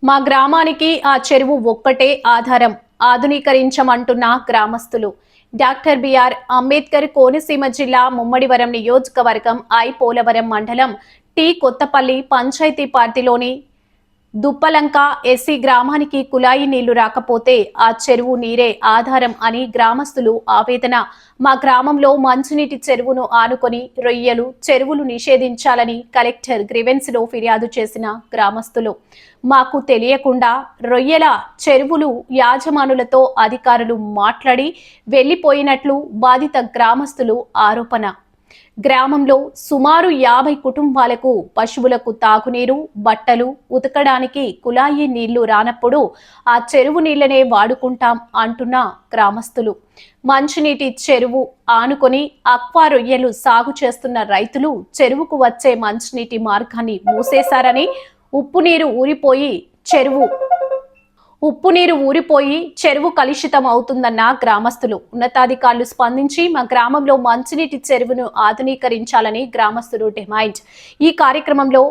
మా గ్రామానికి ఆ చెరువు ఒక్కటే ఆధారం ఆధునీకరించమంటున్న గ్రామస్తులు. డాక్టర్ బిఆర్ అంబేద్కర్ కోనసీమ జిల్లా ముమ్మడివరం నియోజకవర్గం పోలవరం మండలం టి కొత్తపల్లి పంచాయతీ పార్టీలోని దుప్పలంక ఎస్సీ గ్రామానికి కుళాయి నీళ్లు రాకపోతే ఆ చెరువు నీరే ఆధారం అని గ్రామస్తులు ఆవేదన. మా గ్రామంలో మంచినీటి చెరువును ఆనుకొని రొయ్యలు చెరువులు నిషేధించాలని కలెక్టర్ గ్రీవెన్స్ లో ఫిర్యాదు చేసిన గ్రామస్తులు. మాకు తెలియకుండా రొయ్యల చెరువులు యాజమానులతో అధికారులు మాట్లాడి వెళ్లిపోయినట్లు బాధిత గ్రామస్తులు ఆరోపణ. గ్రామంలో సుమారు 50 కుటుంబాలకు పశువులకు తాగునీరు, బట్టలు ఉతకడానికి కుళాయి నీళ్లు రానప్పుడు ఆ చెరువు నీళ్లనే వాడుకుంటాం అంటున్న గ్రామస్తులు. మంచినీటి చెరువు ఆనుకొని అక్వా రొయ్యలు సాగు చేస్తున్న రైతులు చెరువుకు వచ్చే మంచినీటి మార్గాన్ని మూసేశారని, ఉప్పు నీరు ఊరిపోయి చెరువు కలుషితం అవుతుందన్న గ్రామస్తులు. ఉన్నతాధికారులు స్పందించి మా గ్రామంలో మంచినీటి చెరువును ఆధునీకరించాలని గ్రామస్తులు డిమాండ్. ఈ కార్యక్రమంలో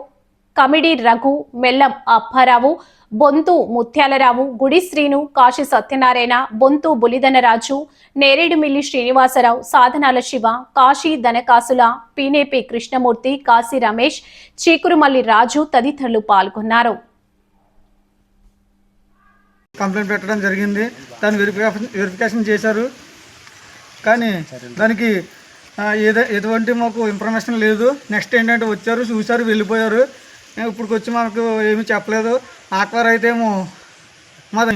కమిడి రఘు, మెల్లం అప్పారావు, బొంతు ముత్యాలరావు, గుడి శ్రీను, కాశీ సత్యనారాయణ, బొంతు బులిధనరాజు, నేరేడుమిల్లి శ్రీనివాసరావు, సాధనాల శివ, కాశీ ధనకాసుల, పీనేపి కృష్ణమూర్తి, కాశీ రమేష్, చీకురుమల్లి రాజు తదితరులు పాల్గొన్నారు. కంప్లైంట్ పెట్టడం జరిగింది. దాన్ని వెరిఫికేషన్ చేశారు. కానీ దానికి ఎటువంటి మాకు ఇన్ఫర్మేషన్ లేదు. నెక్స్ట్ ఏంటంటే వచ్చారు, చూశారు, వెళ్ళిపోయారు. ఇప్పుడు వచ్చి మనకు ఏమీ చెప్పలేదు. ఆక్వార్ అయితే ఏమో మాది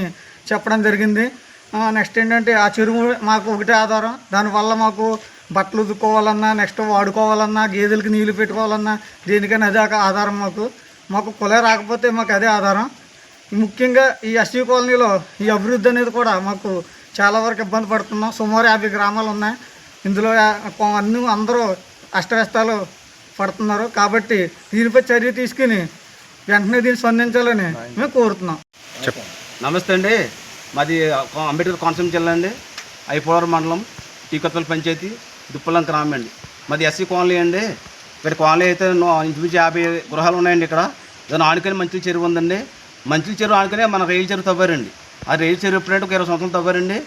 చెప్పడం జరిగింది. నెక్స్ట్ ఏంటంటే ఆ చెరువు మాకు ఒకటే ఆధారం. దానివల్ల మాకు బట్టలు ఉతుక్కోవాలన్నా, నెక్స్ట్ వాడుకోవాలన్నా, గేదెలకి నీళ్ళు పెట్టుకోవాలన్నా దేనికైనా అదే ఆధారం. మాకు కుళాయి రాకపోతే మాకు అదే ఆధారం. ముఖ్యంగా ఈ ఎస్సీ కాలనీలో ఈ అభివృద్ధి అనేది కూడా మాకు చాలా వరకు ఇబ్బంది పడుతున్నాం. సుమారు 50 గ్రామాలు ఉన్నాయి. ఇందులో అందరూ అష్టవ్యస్తాలు పడుతున్నారు. కాబట్టి దీనిపై చర్య తీసుకుని వెంటనే దీన్ని స్పందించాలని మేము కోరుతున్నాం. నమస్తే అండి. మాది అంబేద్కర్ కోనసీమ జిల్లా అండి, పోలవరం మండలం టీ కొత్తపల్లి పంచాయతీ దుప్పలం గ్రామం అండి. మాది ఎస్సీ కాలనీ అండి. ఇక్కడ కాలనీ అయితే ఇంచుమించు 50 గృహాలు ఉన్నాయండి. ఇక్కడ దాని ఆనుకొని మంచి చెరువు ఉందండి. మంచి చెరువు ఆనుకునే మన రైలు చెరువు తవ్వారండి. ఆ రైలు చెరువు ఎప్పుడంటే ఒక 20 సంవత్సరాలు తవ్వారండి.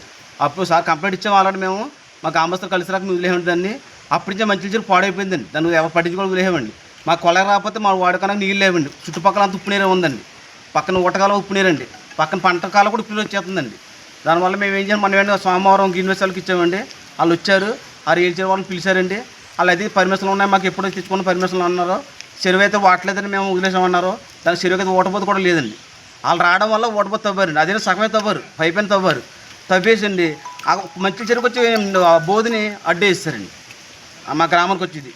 అప్పుడు సార్ కంప్లైంట్ ఇచ్చాము ఆల్రెడీ. మేము మా గ్రామస్తులు కలిసి రాక వదిలేమండి దాన్ని. అప్పటి నుంచి మంచి చెరువు పాడైపోయిందండి. దాన్ని ఎవరు పట్టించుకోవడం వదిలేమండి. మా కొల రాకపోతే మా వాడుకోవడానికి నీళ్ళు లేవండి. చుట్టుపక్కల అంత ఉప్పు నీరే ఉందండి. పక్కన ఊటకాలం ఉప్పు నీరండి. పక్కన పంట కాలం కూడా ఉప్పు నీరు వచ్చేస్తుందండి. దానివల్ల మేము ఏం చేయాలి, మనం ఏంటంటే సోమవారం యూనివర్సిటీకి ఇచ్చామండి. వాళ్ళు వచ్చారు, ఆ రైలు చెరువు వాళ్ళని పిలిచారండి. వాళ్ళు అది పర్మిషన్లు ఉన్నాయి, మాకు ఎప్పుడో తెచ్చుకున్న పర్మిషన్లు అన్నారు. చెరువు అయితే వాటలేదని మేము వదిలేసామన్నారు. దానికి చెరువు అయితే ఓటపోతే కూడా లేదండి. వాళ్ళు రావడం వల్ల ఓటపోతే తవ్వారండి. అదే సగమే తవ్వారు, పైపైన తవ్వారు. తవ్వేసండి మంచి చెరువుకి వచ్చి బోధిని అడ్డేస్తారండి. మా గ్రామానికి వచ్చేది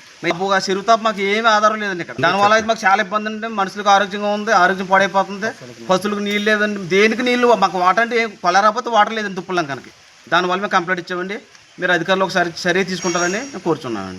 ఆ చెరువు తప్ప మాకు ఏమీ ఆధారం లేదండి. ఇక్కడ దానివల్ల అయితే మాకు చాలా ఇబ్బంది అండి. మనుషులకు ఆరోగ్యంగా ఉంది, ఆరోగ్యం పాడైపోతుంది. పశువులకు నీళ్ళు లేదండి. దేనికి నీళ్ళు మాకు వాటర్ అంటే కొల రాకపోతే వాటర్ లేదండి దుప్పలంకనకి. దానివల్ల మేము కంప్లైంట్ ఇచ్చామండి. మీరు అధికారులు ఒకసారి చర్య తీసుకుంటారని నేను కోరుచున్నానండి.